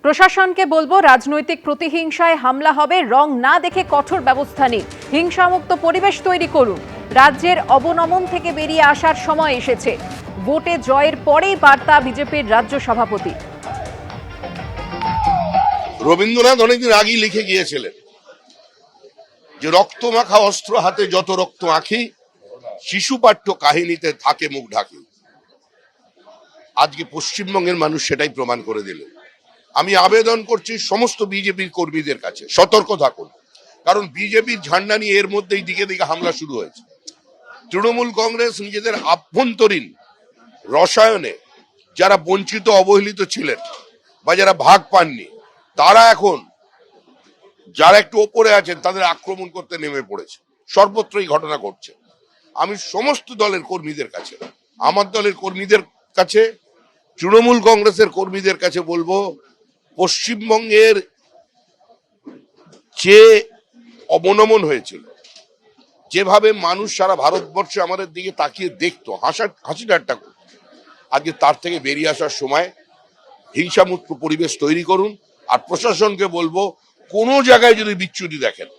প্রশাসনকে বলবো, রাজনৈতিক প্রতিহিংসায় হামলা হবে, রং না দেখে কঠোর ব্যবস্থা নিন, হিংসামুক্ত পরিবেশ তৈরি করুন। রাজ্যের অবনমন থেকে বেরিয়ে আসার সময় এসেছে। ভোটে জয়ের পরেই বার্তা বিজেপির রাজ্য সভাপতি। রবীন্দ্রনাথ অনেকদিন আগেই লিখে গিয়েছিলেন যে রক্ত মাখা অস্ত্র হাতে যত রক্ত আঁখি, শিশুপাঠ্য কাহিনীতে থাকে মুখ ঢাকি। আজকে পশ্চিমবঙ্গের মানুষ সেটাই প্রমাণ করে দিল। আমি আবেদন করছি সমস্ত বিজেপির কর্মীদের কাছে, সতর্ক থাকুন, কারণ বিজেপির ঝান্ডা নিয়ে এর মধ্যেই দিকে দিকে হামলা শুরু হয়েছে। তৃণমূল কংগ্রেস নিজেদের আভ্যন্তরীণ রসায়নে যারা বঞ্চিত অবহেলিত ছিলেন বা যারা ভাগ পাননি, তারা এখন যারা একটু ওপরে আছেন তাদের আক্রমণ করতে নেমে পড়েছে। সর্বত্রই ঘটনা ঘটছে। আমি সমস্ত দলের কর্মীদের কাছে, আমার দলের কর্মীদের কাছে, তৃণমূল কংগ্রেসের কর্মীদের কাছে বলবো, পশ্চিমবঙ্গের যে অবনমন হয়েছিল, যেভাবে মানুষ সারা ভারতবর্ষে আমাদের দিকে তাকিয়ে দেখতো, হাসি ঠাট্টা করত, আজকে তার থেকে বেরিয়ে আসার সময়। হিংসামুক্ত পরিবেশ তৈরি করুন। আর প্রশাসনকে বলবো, কোনো জায়গায় যদি বিচ্যুতি দেখেন,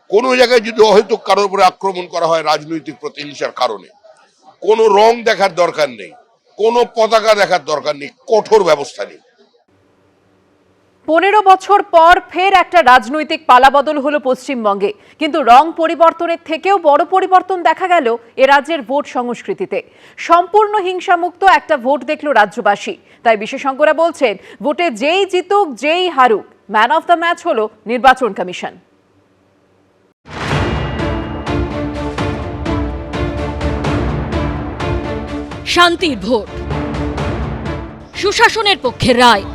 কোনো জায়গায় যদি অহেতুক কারোর উপরে আক্রমণ করা হয় রাজনৈতিক প্রতিহিংসার কারণে, কোনো রং দেখার দরকার নেই, কোনো পতাকা দেখার দরকার নেই, কঠোর ব্যবস্থা নেই। 15 বছর পর ফের একটা রাজনৈতিক পালাবদল হলো পশ্চিমবঙ্গে, কিন্তু রং পরিবর্তনের থেকেও বড় পরিবর্তন দেখা গেল এ রাজ্যের ভোট সংস্কৃতিতে। সম্পূর্ণ হিংসামুক্ত একটা ভোট দেখল রাজ্যবাসী। তাই বিশেষজ্ঞরা বলছেন, ভোটে যেই জিতুক যেই হারুক, ম্যান অফ দ্য ম্যাচ হলো নির্বাচন কমিশন। শান্তির ভোট, সুশাসনের পক্ষের রায়।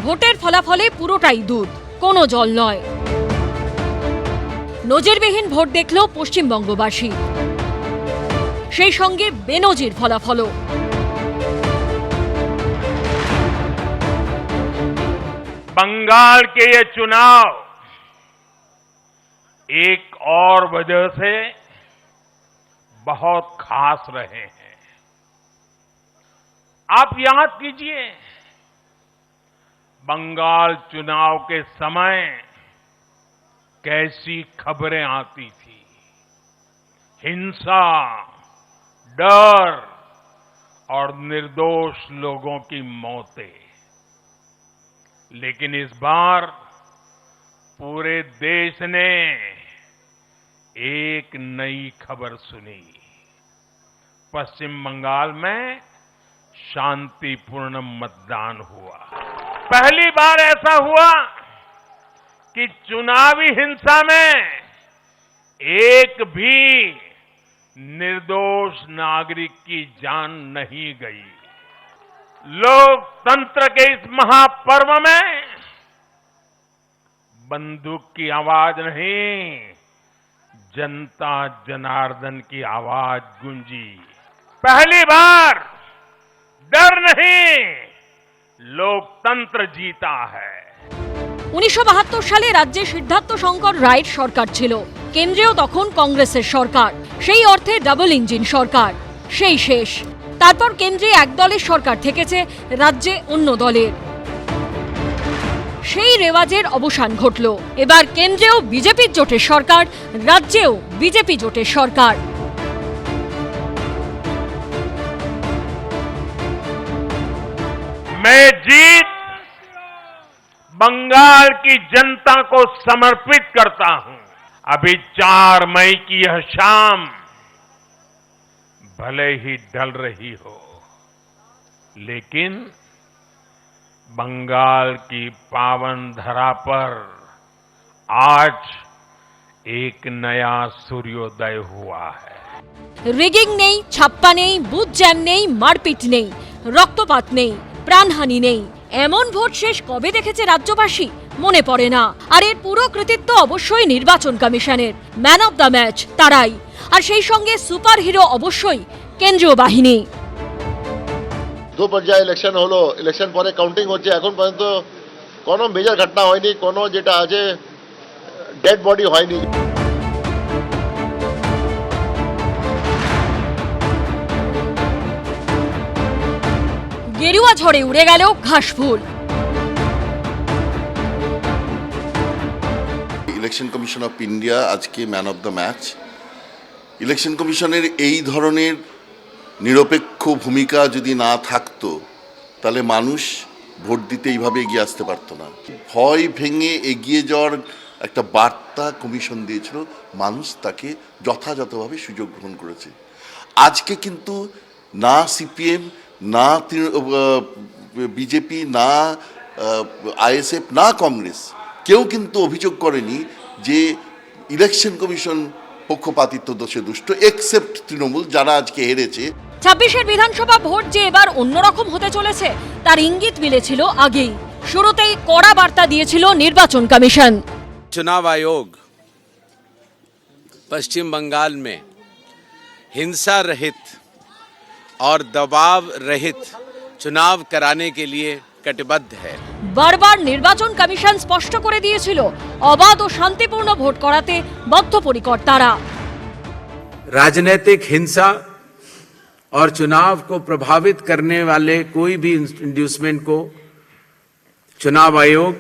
ভোটের ফলাফলে পুরোটাই দুধ, কোনো জল নয়। নজিরবিহীন ভোট দেখল পশ্চিমবঙ্গবাসী, সেই সঙ্গে বেনজির ফলাফলও। बंगाल के ये चुनाव एक और वजह से बहुत खास रहे हैं। आप याद कीजिए, बंगाल चुनाव के समय कैसी खबरें आती थी। हिंसा, डर और निर्दोष लोगों की मौतें। लेकिन इस बार पूरे देश ने एक नई खबर सुनी। पश्चिम बंगाल में शांतिपूर्ण मतदान हुआ। पहली बार ऐसा हुआ कि चुनावी हिंसा में एक भी निर्दोष नागरिक की जान नहीं गई। लोकतंत्र के इस महापर्व में बंदूक की आवाज नहीं, जनता जनार्दन की आवाज गूंजी। पहली बार डर नहीं, लोकतंत्र जीता है। 1972 সালে রাজ্যে সিদ্ধার্থ শঙ্কর রায়ের সরকার ছিল। কেন্দ্রেও তখন কংগ্রেসের সরকার, সেই অর্থে ডাবল ইঞ্জিন সরকার। সেই শেষ। তারপর কেন্দ্রে এক দলের সরকার থেকেছে, রাজ্যে অন্য দলের। সেই রেওয়াজের অবসান ঘটল। এবার কেন্দ্রেও বিজেপির জোটের সরকার, রাজ্যেও বিজেপি জোটের সরকার। मैं जीत बंगाल की जनता को समर्पित करता हूं। अभी 4 मई की यह शाम भले ही ढल रही हो, लेकिन बंगाल की पावन धरा पर आज एक नया सूर्योदय हुआ है। রিগিং নেই, ছাপ্পা নেই, বুথ জ্যাম নেই, মারপিট নেই, রক্তপাত নেই, প্রাণহানি নেই। এমন ভোট শেষ কবে দেখেছে রাজ্যবাসী? মনে পড়ে না। আর এর পুরো কৃতিত্ব অবশ্যই নির্বাচন কমিশনের। ম্যান অফ দ্য ম্যাচ তারাই। আর সেই সঙ্গে সুপার হিরো অবশ্যই কেন্দ্রীয় বাহিনী। 2 পর্যায়ে ইলেকশন হলো, ইলেকশন পরে কাউন্টিং হচ্ছে। এখন পর্যন্ত কোনো মেজর ঘটনা হয়নি, কোনো যেটা আছে ডেড বডি হয়নি। গেরুয়া ঝড়ে উড়ে গেল ঘাসফুল। ইলেকশন কমিশন অফ ইন্ডিয়া আজকে man of the match. Election কমিশনের এই ধরনের নিরপেক্ষ ভূমিকা যদি না থাকতো তাহলে মানুষ ভোট দিতে এইভাবে এগিয়ে আসতে পারতো না। ভয় ভেঙে এগিয়ে যাওয়ার একটা বার্তা কমিশন দিয়েছিল, মানুষ তাকে যথাযথভাবে সুযোগ গ্রহণ করেছে। আজকে কিন্তু না সিপিএম, না বিজেপি, না আইএসএফ, না কংগ্রেস কেউ কিন্তু অভিযোগ করেনি যে ইলেকশন কমিশন পক্ষপাতিত্ব দোষে দুষ্ট, এক্সেপ্ট তৃণমূল যারা আজকে হেরেছে। 26-এর বিধানসভা ভোট যে এবার অন্যরকম হতে চলেছে তার ইঙ্গিত মিলেছিল আগেই। শুরুতেই কড়া বার্তা দিয়েছিল নির্বাচন কমিশন। चुनाव आयोग पश्चिम बंगाल में हिंसा रहित और दबाव रहित चुनाव कराने के लिए कटिबद्ध है। বারবার নির্বাচন কমিশন স্পষ্ট করে দিয়েছিল অবাধ ও শান্তিপূর্ণ ভোট করাতে বদ্ধপরিকর তারা। राजनीतिक हिंसा और चुनाव को प्रभावित करने वाले कोई भी इंड्यूसमेंट को चुनाव आयोग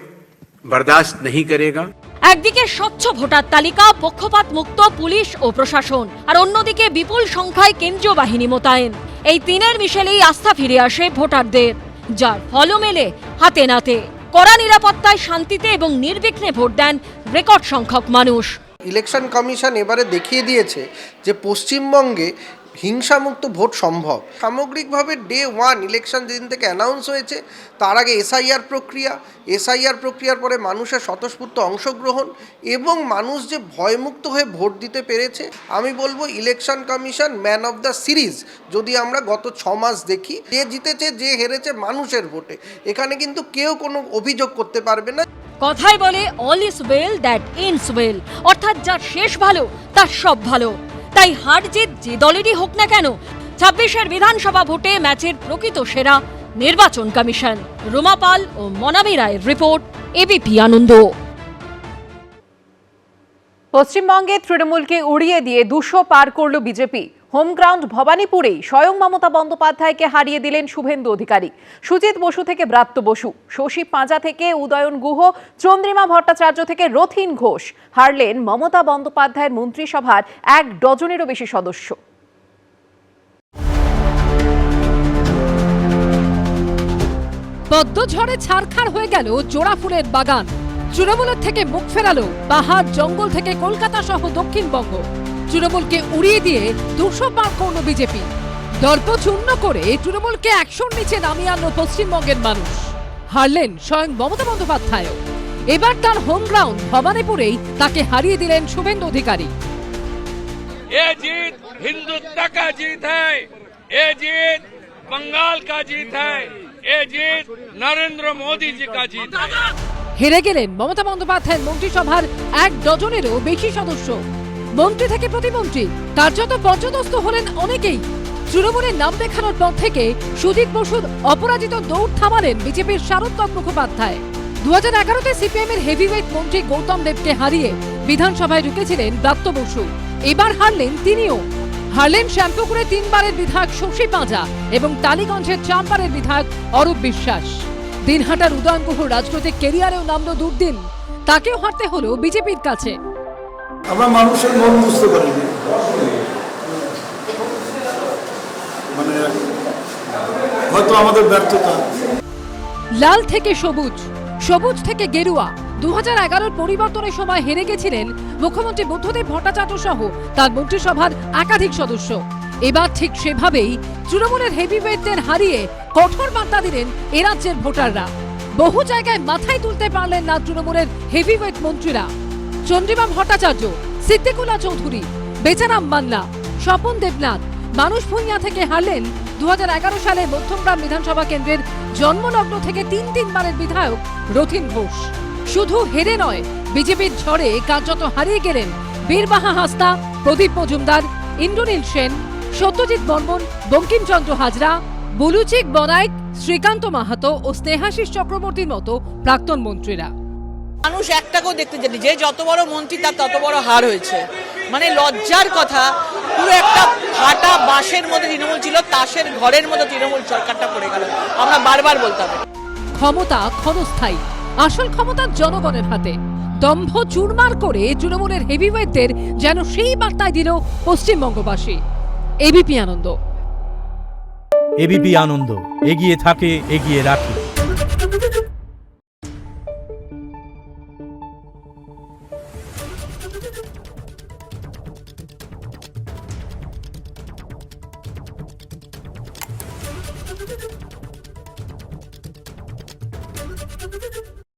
बर्दाश्त नहीं करेगा। একদিকে স্বচ্ছ ভোটার তালিকা, পক্ষপাত মুক্ত পুলিশ ও প্রশাসন, আর অন্যদিকে বিপুল সংখ্যায় কেন্দ্রীয় বাহিনী মোতায়েন। এই তিনের মিশেলেই আস্থা ফিরে আসে ভোটারদের, যার ফলও মেলে হাতে নাতে। কড়া নিরাপত্তায় শান্তিতে এবং নির্বিঘ্নে ভোট দেন রেকর্ড সংখ্যক মানুষ। ইলেকশন কমিশন এবারে দেখিয়ে দিয়েছে যে পশ্চিমবঙ্গে হিংসামুক্ত ভোট সম্ভব। সামগ্রিকভাবে ডে 1 ইলেকশন যেদিন থেকে অ্যানাউন্স হয়েছে তার আগে এসআইআর প্রক্রিয়ার পরে মানুষের স্বতঃস্ফূর্ত অংশগ্রহণ এবং মানুষ যে ভয়মুক্ত হয়ে ভোট দিতে পেরেছে, আমি বলবো election commission man of the series. যদি আমরা গত 6 মাস দেখি, যে জিতেছে যে হেরেছে মানুষের ভোটে, এখানে কিন্তু কেউ কোনো অভিযোগ করতে পারবে না। কথায় বলে all is well that ends well, অর্থাৎ যার শেষ ভালো তার সব ভালো। তাই হার জিত যে দলেরই হোক না কেন, 26-এর বিধানসভা ভোটে ম্যাচের প্রকৃত সেরা নির্বাচন কমিশন। রুমা পাল ও মনামি রায়ের রিপোর্ট, এবিপি আনন্দ। পশ্চিমবঙ্গে তৃণমূলকে উড়িয়ে দিয়ে 200 পার করল বিজেপি। হোম গ্রাউন্ড ভবানীপুরেই স্বয়ং মমতা বন্দ্যোপাধ্যায়কে হারিয়ে দিলেন শুভেন্দু অধিকারী। সুজিত বসু থেকে ব্রাত্য বসু, শশী পাঁজা থেকে উদয়ন গুহ, চন্দ্রিমা ভট্টাচার্য থেকে রথিন ঘোষ হারলেন মমতা বন্দ্যোপাধ্যায়ের মন্ত্রিসভার 1 ডজনেরও বেশি সদস্য। পদ্মঝড়ে ছারখার হয়ে গেল জোড়া ফুলের বাগান। তৃণমূলের থেকে মুখ ফেরালো পাহাড় জঙ্গল থেকে কলকাতা সহ দক্ষিণবঙ্গ। তৃণমূলকে উড়িয়ে দিয়ে 200 পার করল বিজেপি। দর্প চূর্ণ করে তৃণমূলকে 100-র নিচে নামিয়ে আনল পশ্চিমবঙ্গের মানুষ। হারলেন স্বয়ং মমতা বন্দ্যোপাধ্যায়। এবার তার হোম গ্রাউন্ড ভবানীপুরেই তাকে হারিয়ে দিলেন শুভেন্দু অধিকারী। ये जीत हिंदुत्व का जीत है, ये जीत बंगाल का जीत है, ये जीत नरेंद्र मोदी जी का जीत है। হেরে গেলেন মমতা বন্দ্যোপাধ্যায়ের মন্ত্রিসভার 1 ডজনেরও বেশি সদস্য। মন্ত্রী থেকে প্রতিমন্ত্রী কার্যত পর্যদস্ত হলেন অনেকেই। তৃণমূলের নাম দেখানোর পর থেকে সুজিত বসুর অপরাজিত দৌড় থামালেন বিজেপির শারদ মুখোপাধ্যায়। 2011-তে সিপিএমের হেভিওয়েট মন্ত্রী গৌতম দেবকে হারিয়ে বিধানসভায় ঢুকেছিলেন ব্রাত্য বসু। এবার হারলেন তিনিও। হারলেন শ্যামপুকুরে 3 বারের বিধায়ক শশী পাঁজা এবং টালিগঞ্জের 4 বারের বিধায়ক অরূপ বিশ্বাস। দিনহাটার উদয়ন গুহ রাজনৈতিক ক্যারিয়ারেও নামলো দুর্দিন, তাকেও হারতে হলো বিজেপির কাছে। আমরা মানুষের মন বুঝতে পারিনি, মানে হয়তো আমাদের ব্যর্থতা। লাল থেকে সবুজ, সবুজ থেকে গেরুয়া, 2011-র পরিবর্তনের সময় হেরে গেছিলেন মুখ্যমন্ত্রী বুদ্ধদেব ভট্টাচার্য সহ তার মন্ত্রিসভার একাধিক সদস্য। এবার ঠিক সেভাবেই তৃণমূলের হেভিওয়েটদের হারিয়ে কঠোর বার্তা দিলেন এ রাজ্যের ভোটাররা। বহু জায়গায় মাথায় তুলতে পারলেন না তৃণমূলের হেভিওয়েট মন্ত্রীরা। চন্দ্রিমা ভট্টাচার্য, সিদ্দিকুল্লাহ চৌধুরী, বেচারাম মান্না, স্বপন দেবনাথ, মানুষ ভূঁইয়া থেকে হারলেন 2011 সালে মধ্যমগ্রাম বিধানসভা কেন্দ্রের জন্মলগ্ন থেকে 3 বারের বিধায়ক রথিন ঘোষ। শুধু হেরে নয়, বিজেপির ঝড়ে কার্যত হারিয়ে গেলেন বীরবাহা হাসদা, প্রদীপ মজুমদার, ইন্দ্রনীল সেন, সত্যজিৎ বর্মন, বঙ্কিমচন্দ্র হাজরা, বুলুচিক বনাইক, শ্রীকান্ত মাহাতো ও স্নেহাশিস চক্রবর্তীর মতো প্রাক্তন মন্ত্রীরা। মানুষ একটাকেও দেখতে চায়নি, যে যত বড় মন্ত্রী তার তত বড় হার হয়েছে। মানে লজ্জার কথা, পুরো একটা ফাটা বাঁশের মধ্যে তৃণমূল ছিল, তাসের ঘরের মধ্যে তৃণমূল সরকারটা পড়ে গেল। আমরা বারবার বলতে হবে, ক্ষমতা ক্ষণস্থায়ী, আসল ক্ষমতা জনগণের হাতে। দম্ভ চুরমার করে তৃণমূলের হেভিওয়েটদের যেন সেই বার্তায় দিল পশ্চিমবঙ্গবাসী। এবিপি আনন্দ। এবিপি আনন্দ, এগিয়ে থাকে, এগিয়ে রাখে।